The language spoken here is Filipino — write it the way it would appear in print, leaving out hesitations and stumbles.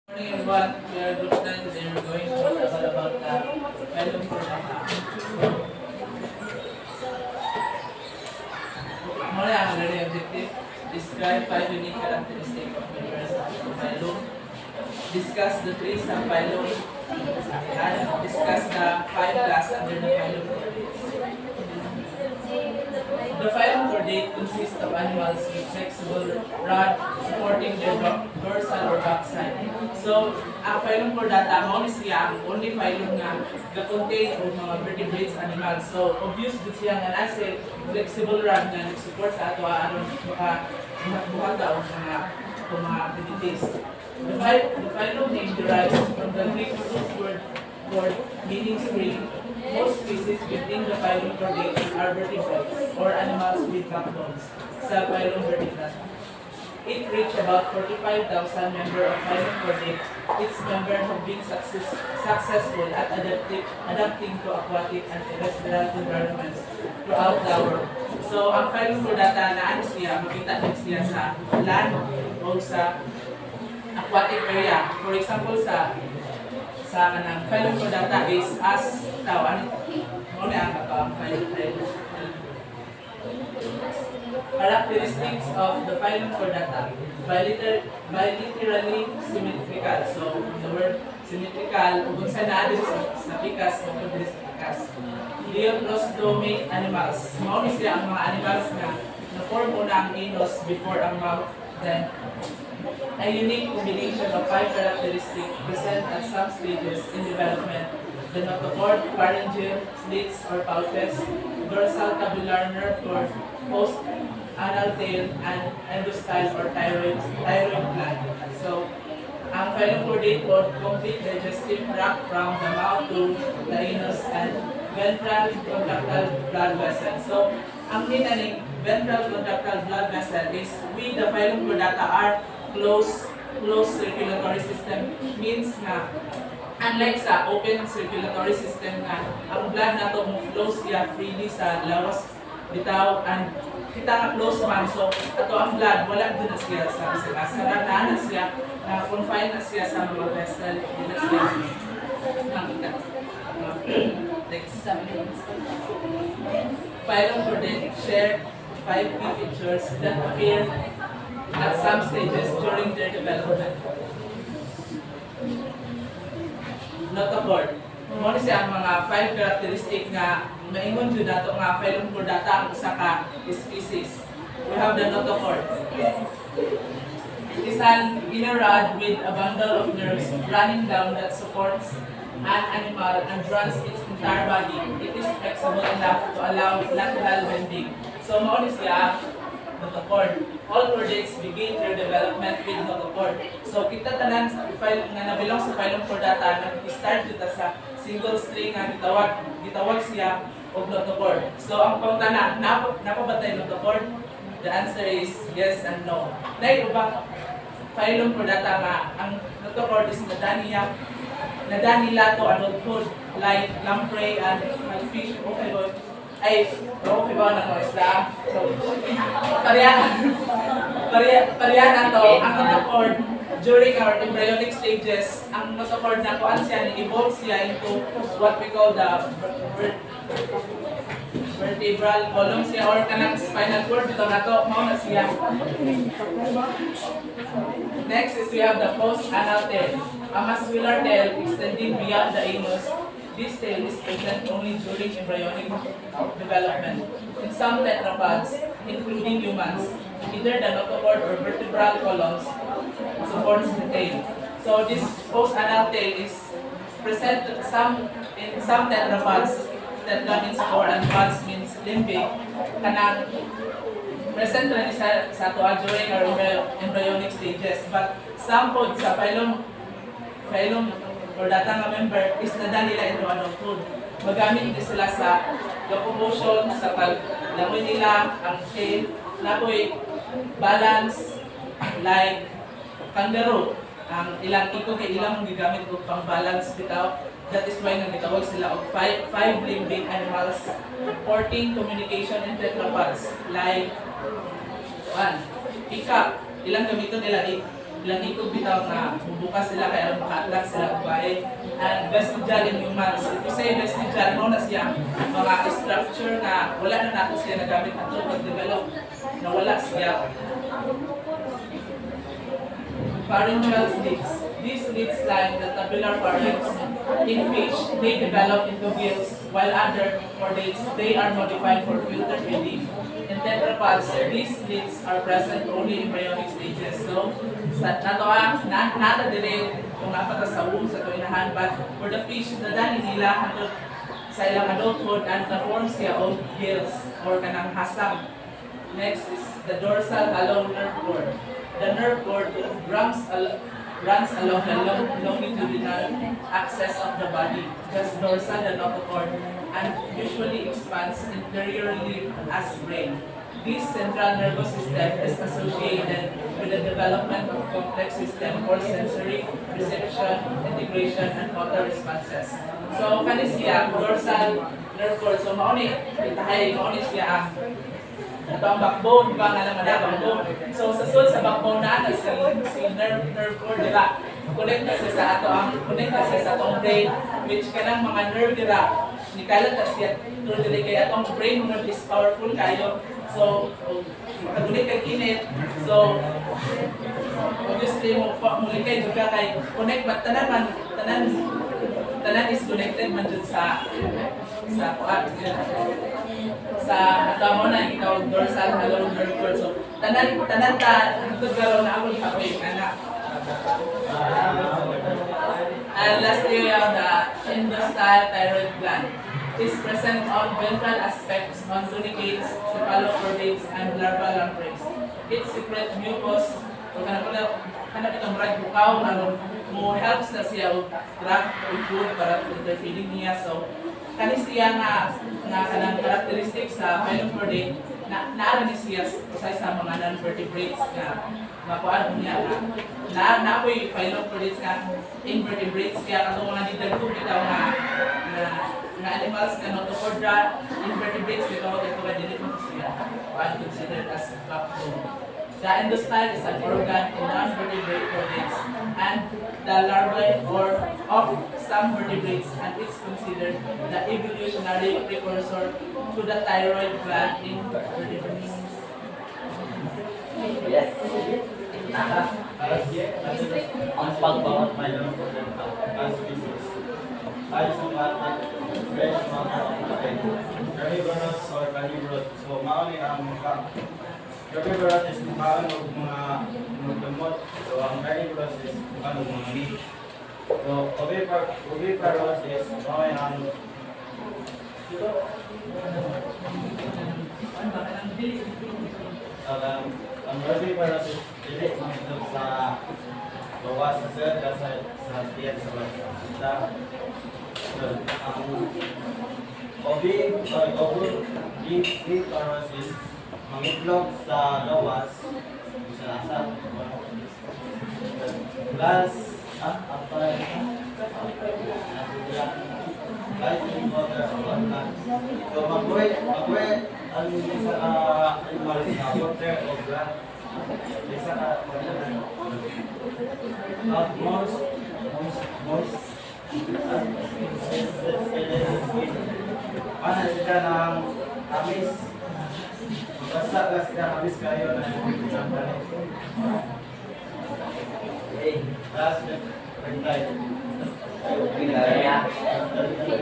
Morning everyone, we are group 9 today. We're going to talk about the phylum Chordata. Morning, ang learning objective. Describe 5 unique characteristics of members of the phylum. Discuss the 3 subphylum. And discuss the 5 classes under the phylum Chordata. The phylum Chordata consists of animals with flexible rod supporting their dorsal or backside. So, ang phylum Chordata, mao ni siya ang only phylum nga ga-contain og mga vertebrates animals. So, obvious gud siya nga nasa flexible rod nga nag-support sa ato aron buhata og mga activities. The phylum name derives from the Greek root word meaning spring. Most species within the phylum Chordata are vertebrates or animals with backbones. Sa phylum Vertebrata. It reached about 45,000 members of phylum Chordata. Its members have been successful at adapting to aquatic and terrestrial environments throughout the world. So, ang phylum Chordata na ano siya, makita din siya sa land o sa aquatic area. For example, sa kanang phylum Chordata is as tao, ano ang phylum. Characteristics of the phylum Chordata. Bilaterally symmetrical. So, the word symmetrical, kung saan na sa pikas o kung sa pikas. Diaplastomate animals. Mauni sila ang mga animals na na-form muna ang anus before ang mouth. Then, a unique combination of 5 characteristics present at some stages in development. The notochord, pharyngeal, slits or pouches, dorsal tabular nerve cord, post-anal tail, and endostyle or thyroid gland. So, ang phylum Chordata complete digestive tract from the mouth to the anus and ventral contractile blood vessel. So, ang hinaning ventral contractile blood vessel is we, the phylum Chordata, are closed circulatory system. Means na unlike sa open circulatory system nga ang blood nato mo flow siya freely sa lawas bitaw and kita nga close man, so ato ang blood wala din na siya sa sarana na siya na confine na siya sa mga vessel din na siya nakita. Next. Phylum Chordata share 5 key features that appear at some stages during their development. Notochord. Mo ni siya ang mga 5 characteristic nga maingon jud nato nga phylum Chordata ang usa ka species. We have the notochord. It is an inner rod with a bundle of nerves running down that supports an animal and runs its entire body. It is flexible enough to allow lateral bending. So mao ni siya notochord. All chordates begin their development with notochord. So kita tanan nga nabilong sa phylum Chordata nag-start dito sa single string nga gitawag siya og notochord. So ang pangutana, napabatay notochord? The answer is yes and no. Nay ubang phylum Chordata nga ang notochord is nadani to adulthood like lamprey and fish. Okay ba? Okay ba na mga isda? So, pariyan to, ang notochord during our embryonic stages, ang notochord na kuan siya, ni-evolve siya into what we call the vertebral column siya or kanang spinal cord dito na to, mao na siya. Next is we have the post-anal tail, a muscular tail extending beyond the anus. This tail is present only during embryonic development. In some tetrapods, including humans, either the notochord or vertebral columns supports the tail. So this post-anal tail is present in some tetrapods. Tetra means 4 and pods means limbic. Kanang present rin sa tuwa during our embryonic stages. But some pods sa phylum Chordata nga member is nada nila into adulthood. Magamit din sila sa locomotion, sa paglangoy nila, ang tail, napoy balance, like kangaroo. Ang ilang iko kay ilang gigamit og pang-balance bitaw. That is why nagitawag sila og five limbic animals supporting communication in tetrapods. Like, peacock, ilang gamiton nila ilang ikog bitaw na bubukas sila kaya maka-attract sila babae. And vestigial in humans. If you say vestigial, mo na siya mga structure na wala na nato siya nagamit ato pag-develop na wala siya. Pharyngeal slits. These slits line the tabular pharynx. In fish, they develop into gills, while other chordates, they are modified for filter feeding. In tetrapods, these slits are present only in embryonic stages. So, sa nata dire kung napata sa womb sa tuinahan, but for the fish, nadani nila hangtod sa ilang adulthood and na-form siya of gills or kanang hasang. Next is the dorsal hollow nerve cord. The nerve cord runs along the longitudinal axis of the body, just dorsal the notochord, and usually expands interiorly as brain. This central nervous system is associated with the development of complex system for sensory, perception, integration, and motor responses. So, kani siya, dorsal nerve cord. So, mauni, itahay, mauni siya ang ito ang backbone, di ba nga naman na backbone. So, sa sul sa backbone na si nerve cord, di ba? Connect na siya sa ato, connect na siya sa atong brain, which kanang mga nerve, di ba? Nikalat na siya, tuloy kaya atong brain mo is powerful kayo. So, makagulit kay kinit. So, obviously, muli kayo juga kay connect, but tanan is connected man dun sa mo na ikaw dorsal hollow nerve cord. So, tanan ta hangtod garo na ako happy ana. And lastly, we have the endostyle thyroid gland. Is present on ventral aspects, on tunicates, cephalochordates, and larval lampreys. It secretes mucus, o kanap itong red bukaw na mo helps na siya track food para interfeeding niya. So, kani siya na kanang characteristics sa phylochordate na ni siya sa mga non-vertebrates na makuan niya na apoy phylochordates nga invertebrates kaya katong mga didagko bitaw na animals na notochordra invertebrates bitaw ito ka dili mo siya considered as backbone. The endostyle is an organ in non-vertebrate chordates and the larvae of some vertebrates, and it's considered the evolutionary precursor to the thyroid gland in vertebrates. Yes. Ang pagbawat mayroon po ng species ay sumatik fresh carnivorous or carnivorous. So, mauni ang carnivorous is mukaan o mga magdamot. So, ang carnivorous is mukaan o mga meat. So, oviparous is mauni ang ang oviparous is dili magdamot sa bawas sa sir sa tiyan sa basta. So, ang oviparous is mangitlog sa lawas sa asa plus so magbuhay ang isa animal sa water o ground isa ka moist paano sila ng amis basta ka sila amis kayo na isang balik tapos